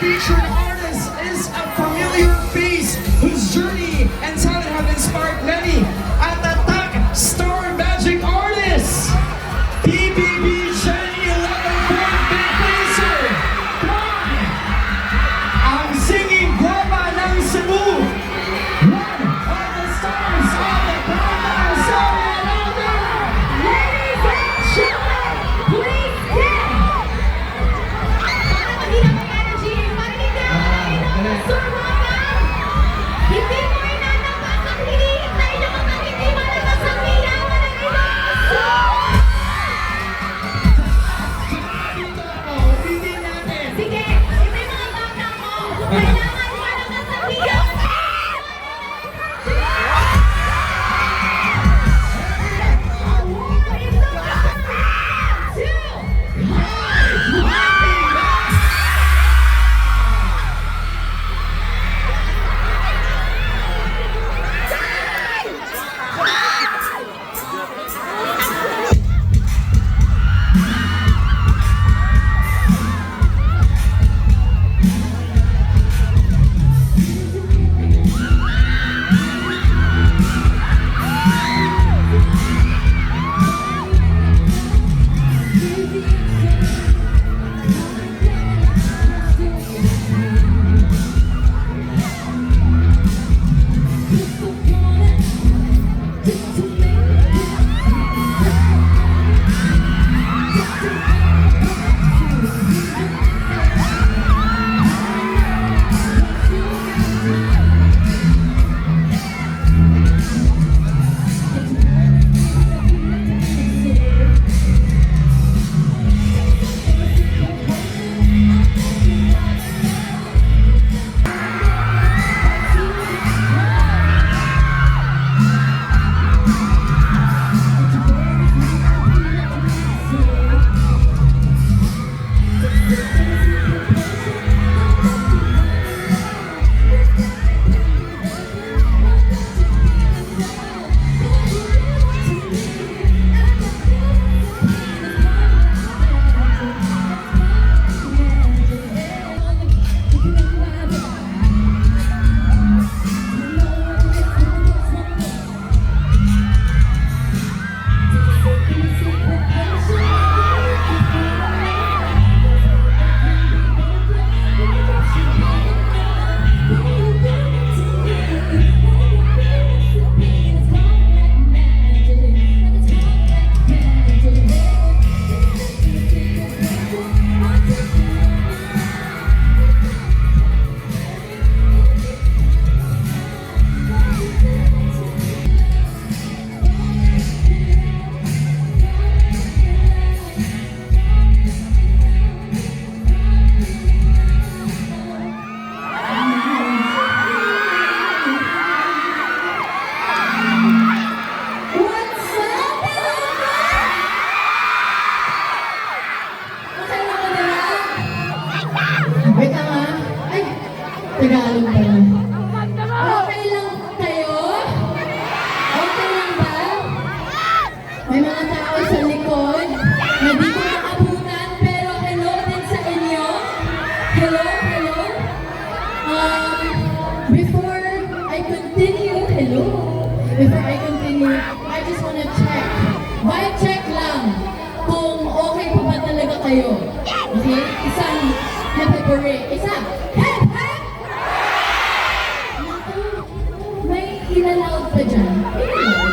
featured artist is a familiar face whose journey and talent have inspired many. At the top, Star Magic Artist, PBB Jenny 11 Big Laser. Come on! Ang singing guwapa ng Cebu. One of the stars of the Panda Song Elder. Ladies and gentlemen, please give! Para maging ang energy, marinig na Sir Roman! Hindi mo inanapak ang hinihintay ng mga hindi malakas ang hiyawan ng iba! Ulitin natin. Sige, ito yung mga bata mo! Kailangan malakas ang hiyawan! Wait lang ha. Ay, Tagalog pala. Okay lang kayo? Okay lang ba? May mga tao sa likod na di ko nakabutan pero hello din sa inyo. Hello, hello. Before I continue, hello. Before I continue, I just wanna check. Vibe check lang kung okay pa ba talaga kayo. Okay? Isang happy birthday. Isa. Hep, hep! Naku, may ilaloud pa dyan. Ilaloud.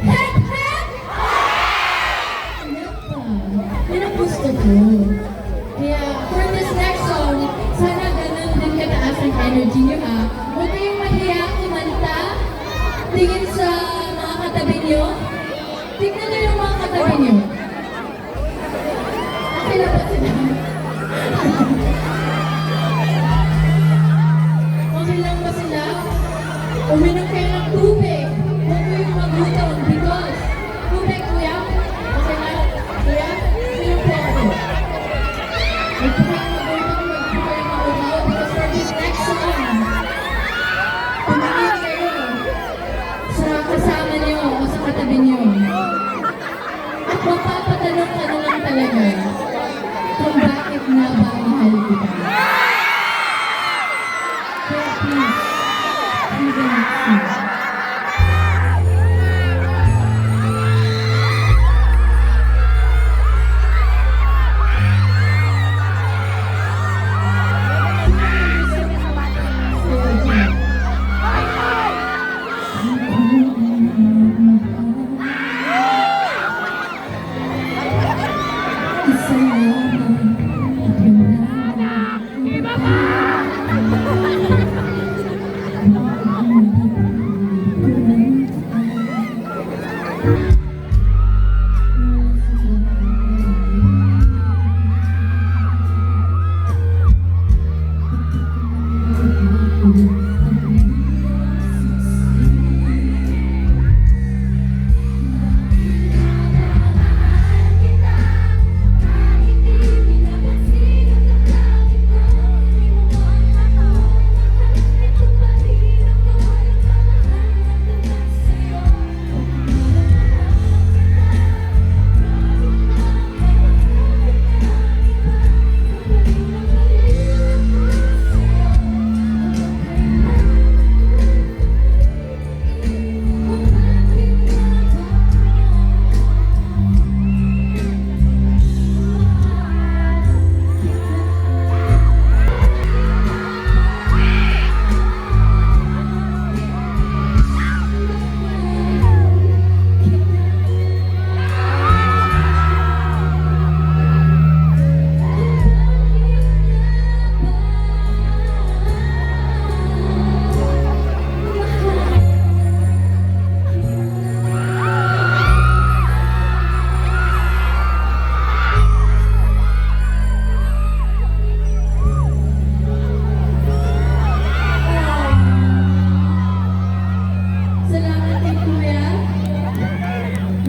Hep, hep! Ano pa? Yan ang gusto ko. Kaya, for this next song, sana ganun din kataas ang energy niyo ha. Huwag kayong mahiya kumanta. Tingin sa mga katabi niyo. Tignan niyo yung mga katabi niyo. Okay na ba sila? Okay lang ba sila? Uminom kayo ng tubig. Huwag mo yung magutom because tubig, kuya. Okay na? Kuya? Uminom po ako. Huwag po kayong magutom. Huwag po kayong magutom because for this next song, tumingin kayo sa kasama niyo o sa katabi niyo. At mapapatanong ka na lang talaga kung bakit nga ba mahal kita.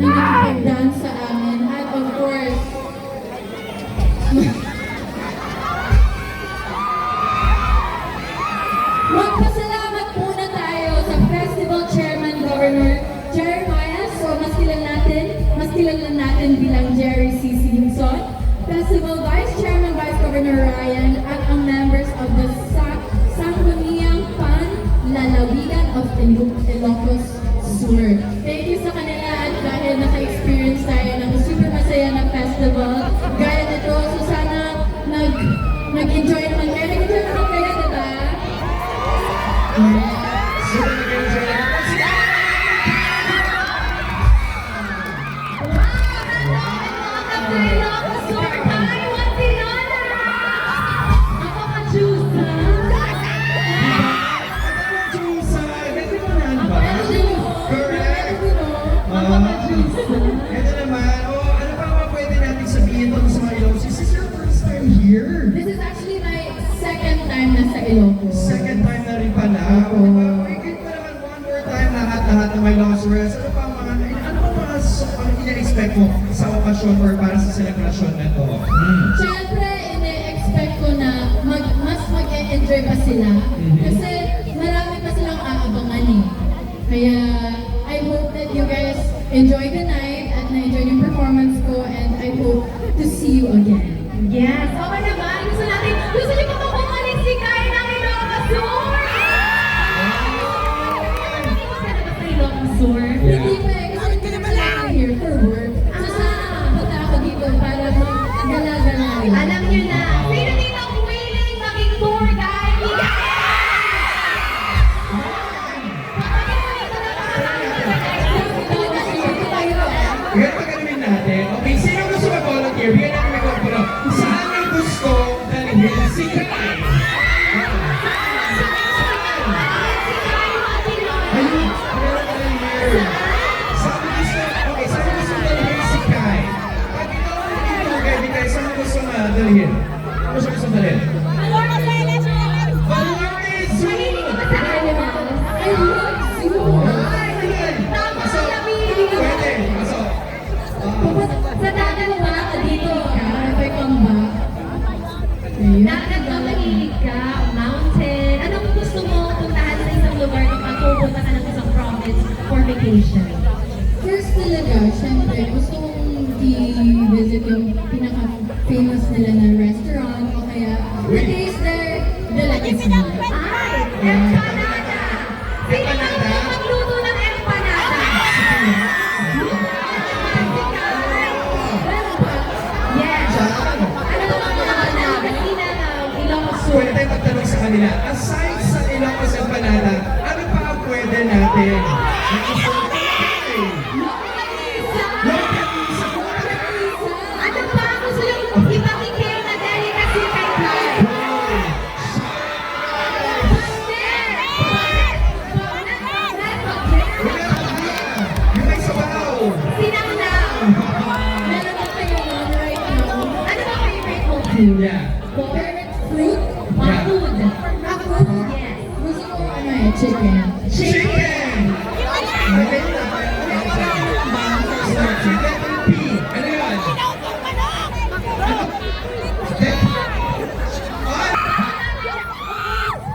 na nakipag-dance sa amin. At of course, magpasalamat muna tayo sa Festival Chairman Governor Jeremiah. So mas kilala natin bilang Jerry C. Simpson. Festival Vice Chairman Vice Governor Ryan at ang members of the Sangguniang Panlalawigan of Ilocos Sur. Thank you sa kanila at dahil naka-experience tayo ng super masaya na festival. Gaya nito, so sana nag-enjoy naman kayo. Nag-enjoy naman kayo, diba? Super nag-enjoy ako. Ito naman, ano pa ba pwede natin sabihin tungkol sa mga Ilocos? This is your first time here. This is actually my second time na sa Ilocos. Second time na rin pala. Give mo naman one more time lahat ng mga Ilocos Rest. Ano pa mga ina-expect mo sa okasyon or para sa celebration na to? Siyempre, ina-expect ko na mas mag-enjoy pa sila. Kasi marami pa silang aabangan eh. Kaya, I hope that you guys enjoy the night at na-enjoy yung performance ko and I hope to see you again. Yes, okay naman. Gusto niyo pa bumalik si Kai ng Ilocos Sur? Hindi ko sana ba sa Ilocos Sur? Hindi pa eh, kasi hindi naman ako here for work. So sana makapunta ako dito para mag-gala-gala. Alam niyo na, sino dito ang willing maging tour guide? Ngayon pagkalumin natin, okay, sino gusto mag-volunteer? Bigyan natin may volunteer. Saan may gusto dalhin si Kai? Ayun, meron ka rin here. Saan mo gusto dalhin si Kai? Pag ikaw ang naging tour guide ni Kai, saan mo gusto dalhin? Ano siya gusto dalhin? Valores Zoo! I love you! Pwede, pasok. Sa dati mo wala ka dito, if I come back. Nagmamahilig ka, mountain. Anong gusto mo puntahan sa isang lugar kapag pupunta ka ng isang province for vacation? First talaga, syempre, gusto kong i-visit yung pinaka-famous nila na restaurant o kaya taste their delicacy. Ay, empanada! Sino ba ang magluto ng empanada? Yes! Ano naman mga kanina ng Ilocos Sur? Pwede tayo magtanong sa kanila, aside sa Ilocos Empanada, ano pa ang pwede natin? Ano pa ang gusto yung ipatikim na delicacy kay Kai? Yung may sabaw! Sinanglaw! Meron na kayo nun right now. Ano ba favorite mo food? Yeah. Favorite fruit? Yeah. Food. Ako? Yes. Gusto ko chicken. Chicken! Chicken and pea. Ano yun?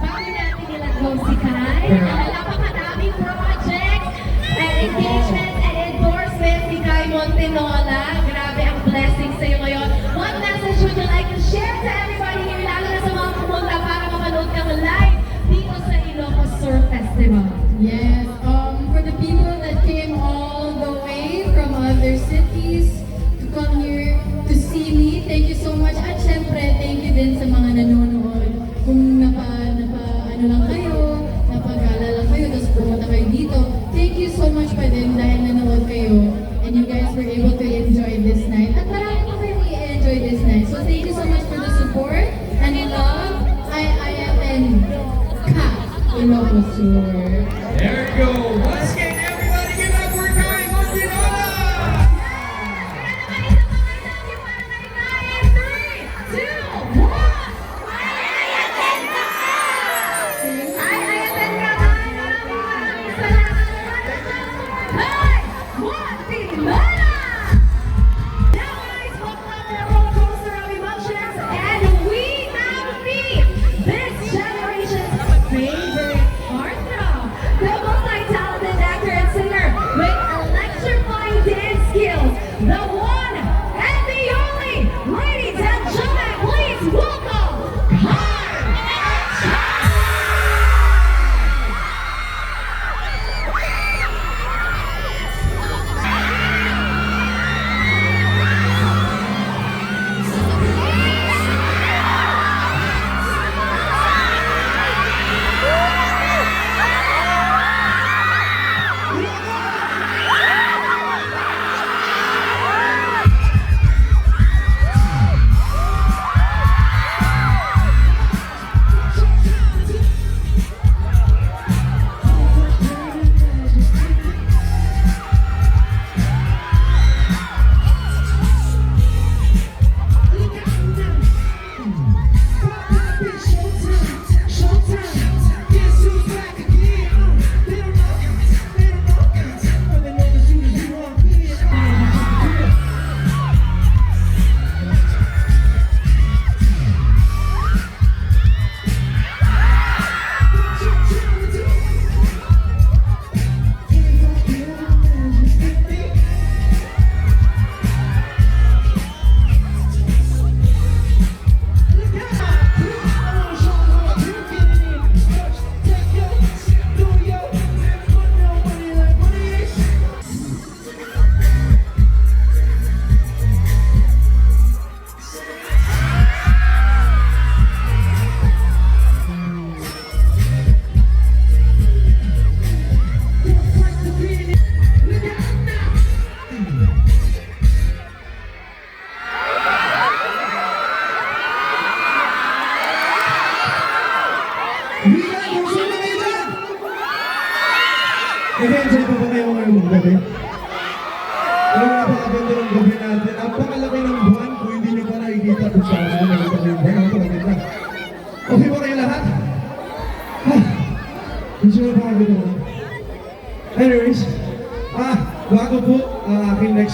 Bago natin ilagay si Kai, napakadaming projects and engagements and endorsements ni Kai Montenola. Grabe ang blessing sa iyo ngayon. What message would you like to share to everybody here, lalo na sa mga pumunta para mapanood kang live dito sa Ilocos Sur Festival? Yes, for the people that came all the way from other cities to come here to see me, thank you so much. At syempre, thank you din sa mga nanonood. Kung ano lang kayo, napagala lang kayo, tapos pumunta kayo dito. Thank you so much pa din dahil nanood kayo and you guys were able to enjoy this night. At marami pa kayong i-enjoy this night. So thank you so much for the support and love. I am in Ka, Ilocos Sur. There you go. Once again, everybody give up for Kai Montenola! One,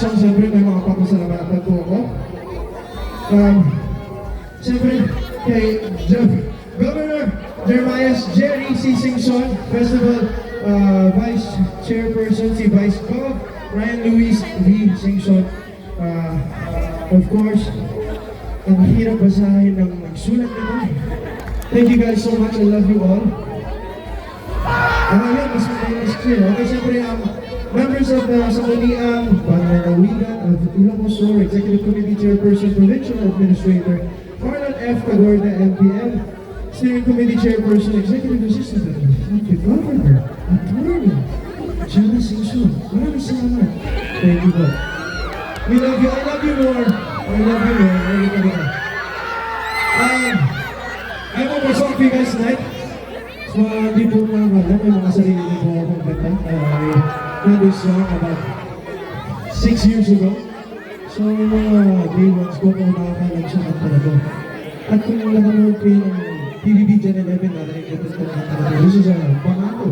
song, siyempre may mga papasalamatan po ako. Siyempre, kay Governor Jeremiah Jerry C. Singson, Festival Vice Chairperson, si Vice Gov, Ryan Luis V. Singson. Of course, ang hirap basahin ng magsulat nito. Thank you guys so much. I love you all. Yan, mas madalas kasi. Okay, siyempre, members of the Sangguniang Pananawigan of Ilocos Sur, Executive Committee Chairperson, Provincial Administrator, Marlon F. Cagorda, MPM, Steering Committee Chairperson, Executive Assistant of the Governor, Attorney, Jana Singson. Maraming salamat. Thank you po. We love you. I love you more. I love you more. Lagi ka ba? I have a song for you guys tonight. So, hindi po mga alam, may mga sarili po akong kanta. I wrote this song about 6 years ago. So, mga day ones ko kung nakakalag siya ng talaga. At kung nakanood kayo ng PBB Gen 11, narinig ko ito ng talaga. This is a pangako.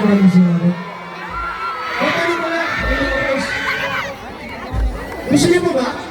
Maraming salamat. Okay pala. Gusto niyo po ba?